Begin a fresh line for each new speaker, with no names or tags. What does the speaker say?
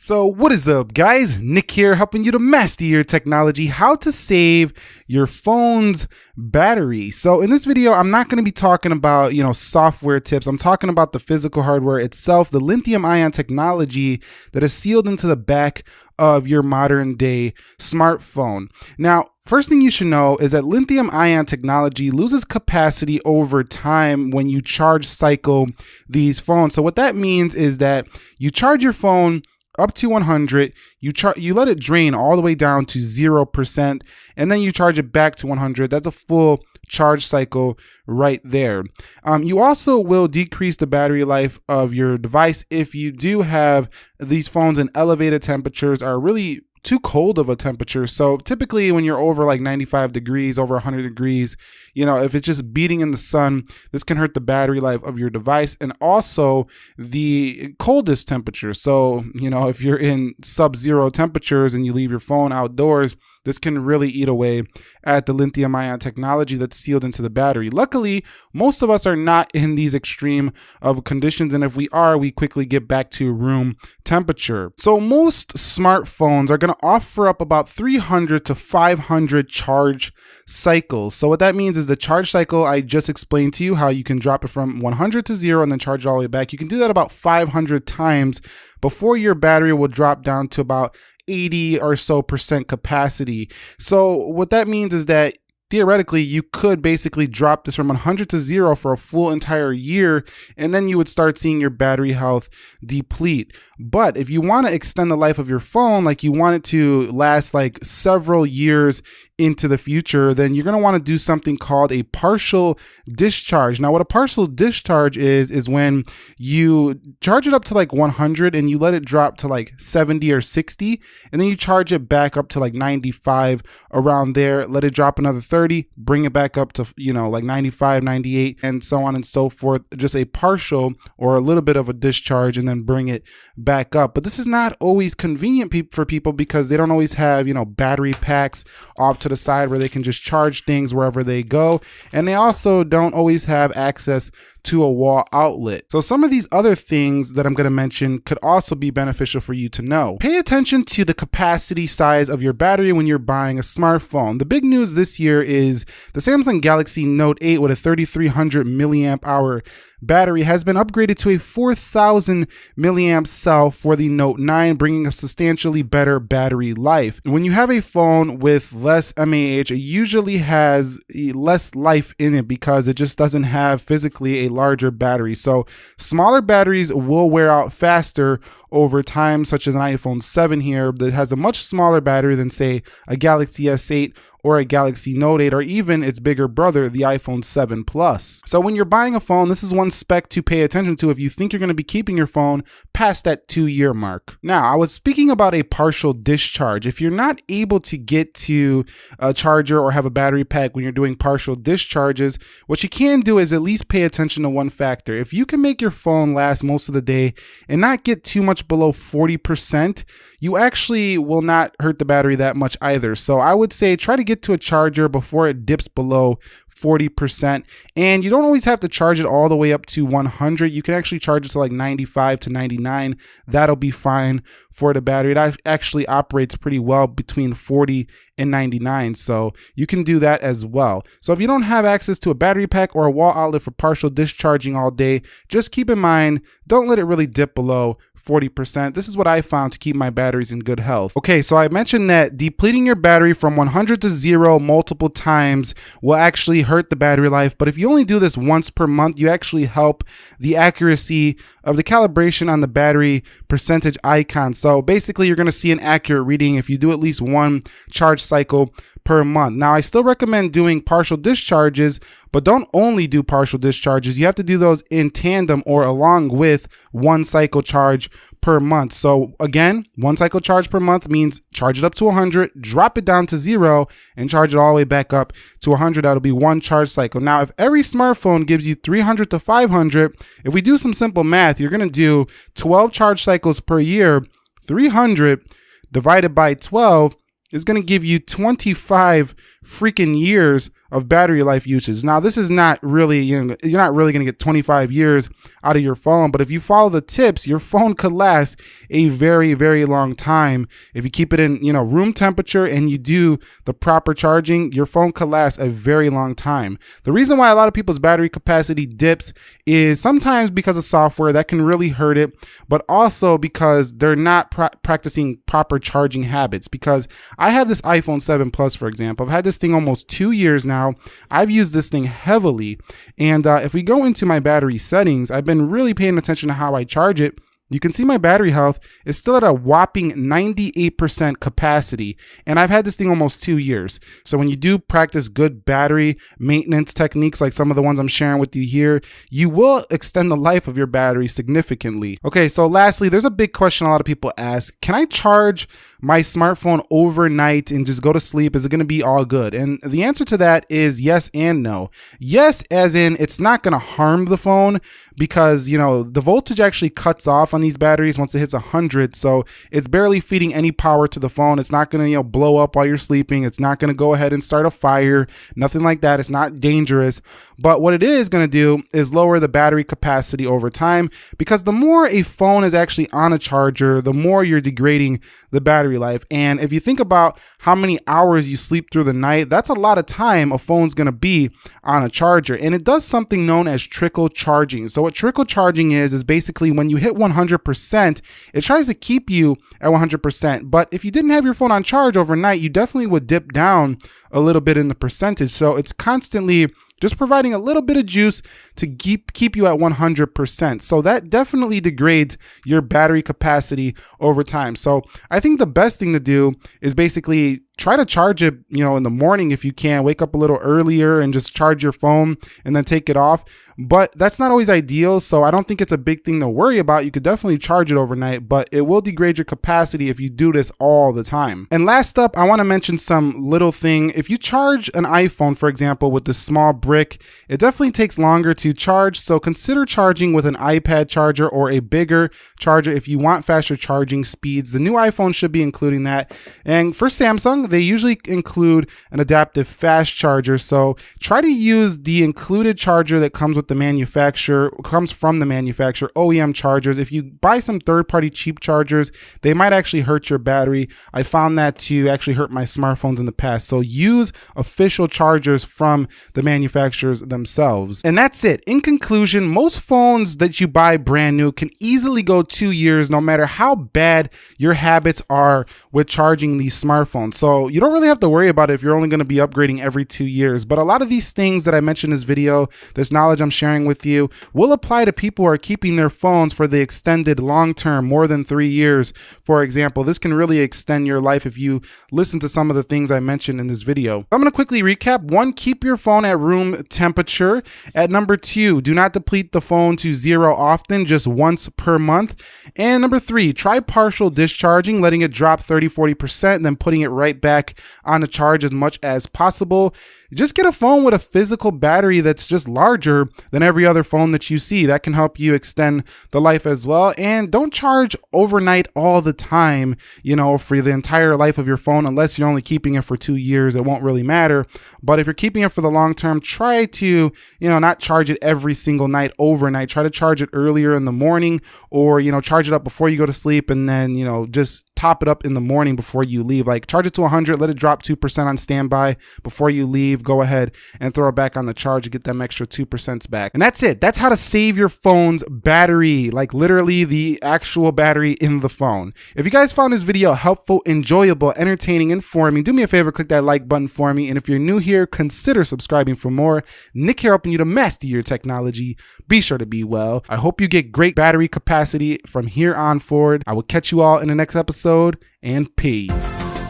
So what is up, guys? Nick here, helping you to master your technology, how to save your phone's battery. So in this video, I'm not going to be talking about, software tips. I'm talking about the physical hardware itself, the lithium ion technology that is sealed into the back of your modern day smartphone. Now, first thing you should know is that lithium ion technology loses capacity over time when you charge cycle these phones. So what that means is that you charge your phone up to 100, you let it drain all the way down to 0%, and then you charge it back to 100. That's a full charge cycle right there. You also will decrease the battery life of your device if you do have these phones in elevated temperatures, are really too cold of a temperature. So typically when you're over like 95 degrees, over 100 degrees, if it's just beating in the sun, this can hurt the battery life of your device, and also the coldest temperature. So, if you're in sub-zero temperatures and you leave your phone outdoors, this can really eat away at the lithium ion technology that's sealed into the battery. Luckily, most of us are not in these extreme of conditions, and if we are, we quickly get back to room temperature. So most smartphones are going to offer up about 300 to 500 charge cycles. So what that means is the charge cycle I just explained to you, how you can drop it from 100 to 0 and then charge it all the way back. You can do that about 500 times before your battery will drop down to about 80 or so percent capacity. So what that means is that theoretically, you could basically drop this from 100 to 0 for a full entire year, and then you would start seeing your battery health deplete. But if you want to extend the life of your phone, like you want it to last like several years into the future, then you're going to want to do something called a partial discharge. Now, what a partial discharge is when you charge it up to like 100 and you let it drop to like 70 or 60, and then you charge it back up to like 95, around there, let it drop another 30, bring it back up to, like 95, 98, and so on and so forth. Just a partial or a little bit of a discharge, and then bring it back up. But this is not always convenient for people because they don't always have, battery packs off to the side where they can just charge things wherever they go. And they also don't always have access to a wall outlet. So some of these other things that I'm going to mention could also be beneficial for you to know. Pay attention to the capacity size of your battery when you're buying a smartphone. The big news this year is the Samsung Galaxy Note 8 with a 3300 milliamp hour battery has been upgraded to a 4000 milliamp cell for the Note 9, bringing a substantially better battery life. When you have a phone with less mAh, it usually has less life in it because it just doesn't have physically a larger battery. So smaller batteries will wear out faster over time, such as an iPhone 7 here that has a much smaller battery than, say, a Galaxy S8 or a Galaxy Note 8, or even its bigger brother, the iPhone 7 Plus. So when you're buying a phone, this is one spec to pay attention to if you think you're going to be keeping your phone past that 2-year mark. Now, I was speaking about a partial discharge. If you're not able to get to a charger or have a battery pack when you're doing partial discharges, what you can do is at least pay attention to one factor. If you can make your phone last most of the day and not get too much below 40%, you actually will not hurt the battery that much either. So I would say try to get to a charger before it dips below 40%. And you don't always have to charge it all the way up to 100. You can actually charge it to like 95 to 99. That'll be fine for the battery. It actually operates pretty well between 40 and 99. So you can do that as well. So if you don't have access to a battery pack or a wall outlet for partial discharging all day, just keep in mind, don't let it really dip below 40%. This is what I found to keep my batteries in good health. Okay, so I mentioned that depleting your battery from 100 to 0 multiple times will actually hurt the battery life, but if you only do this once per month, you actually help the accuracy of the calibration on the battery percentage icon. So basically, you're going to see an accurate reading if you do at least one charge cycle per month. Now, I still recommend doing partial discharges, but don't only do partial discharges. You have to do those in tandem or along with one cycle charge per month. So again, one cycle charge per month means charge it up to 100, drop it down to 0, and charge it all the way back up to 100. That'll be one charge cycle. Now, if every smartphone gives you 300 to 500, if we do some simple math, you're going to do 12 charge cycles per year. 300 divided by 12 is going to give you 25 freaking years of battery life usage. Now, this is not really, you're not really going to get 25 years out of your phone, but if you follow the tips, your phone could last a very, very long time. If you keep it in, room temperature and you do the proper charging, your phone could last a very long time. The reason why a lot of people's battery capacity dips is sometimes because of software that can really hurt it, but also because they're not practicing proper charging habits. Because I have this iPhone 7 Plus, for example. I've had this thing almost 2 years now. I've used this thing heavily, and if we go into my battery settings, I've been really paying attention to how I charge it. You can see my battery health is still at a whopping 98% capacity, and I've had this thing almost 2 years. So when you do practice good battery maintenance techniques like some of the ones I'm sharing with you here, you will extend the life of your battery significantly. Okay, so lastly, there's a big question a lot of people ask. Can I charge my smartphone overnight and just go to sleep? Is it going to be all good? And the answer to that is yes and no. Yes, as in it's not going to harm the phone because, the voltage actually cuts off on these batteries once it hits 100. So it's barely feeding any power to the phone. It's not going to, blow up while you're sleeping. It's not going to go ahead and start a fire, nothing like that. It's not dangerous. But what it is going to do is lower the battery capacity over time, because the more a phone is actually on a charger, the more you're degrading the battery life. And if you think about how many hours you sleep through the night, that's a lot of time a phone's going to be on a charger. And it does something known as trickle charging. So what trickle charging is basically when you hit 100%, it tries to keep you at 100%. But if you didn't have your phone on charge overnight, you definitely would dip down a little bit in the percentage. So it's constantly just providing a little bit of juice to keep you at 100%. So that definitely degrades your battery capacity over time. So I think the best thing to do is basically try to charge it, in the morning if you can. Wake up a little earlier and just charge your phone and then take it off. But that's not always ideal, so I don't think it's a big thing to worry about. You could definitely charge it overnight, but it will degrade your capacity if you do this all the time. And last up, I want to mention some little thing. If you charge an iPhone, for example, with this small brick, it definitely takes longer to charge, so consider charging with an iPad charger or a bigger charger if you want faster charging speeds. The new iPhone should be including that. And for Samsung, they usually include an adaptive fast charger, so try to use the included charger that comes from the manufacturer, OEM chargers. If you buy some third-party cheap chargers, they might actually hurt your battery. I found that to actually hurt my smartphones in the past. So use official chargers from the manufacturers themselves. And that's it. In conclusion, most phones that you buy brand new can easily go 2 years no matter how bad your habits are with charging these smartphones. So you don't really have to worry about it if you're only going to be upgrading every 2 years. But a lot of these things that I mentioned in this video, this knowledge I'm sharing with you, will apply to people who are keeping their phones for the extended long term, more than 3 years. For example, this can really extend your life if you listen to some of the things I mentioned in this video. I'm going to quickly recap. 1, keep your phone at room temperature. At number 2, do not deplete the phone to 0 often, just once per month. And number 3, try partial discharging, letting it drop 30-40%, and then putting it right back on the charge as much as possible. Just get a phone with a physical battery that's just larger than every other phone that you see. That can help you extend the life as well. And don't charge overnight all the time, for the entire life of your phone, unless you're only keeping it for 2 years. It won't really matter. But if you're keeping it for the long term, try to, not charge it every single night overnight. Try to charge it earlier in the morning, or, charge it up before you go to sleep, and then, just top it up in the morning before you leave. Like charge it to 100, let it drop 2% on standby before you leave. Go ahead and throw it back on the charge and get them extra 2% back. And that's it. That's how to save your phone's battery, like literally the actual battery in the phone. If you guys found this video helpful, enjoyable, entertaining, informing, do me a favor, click that like button for me. And if you're new here, consider subscribing for more. Nick here, helping you to master your technology. Be sure to be well. I hope you get great battery capacity from here on forward. I will catch you all in the next episode, and peace.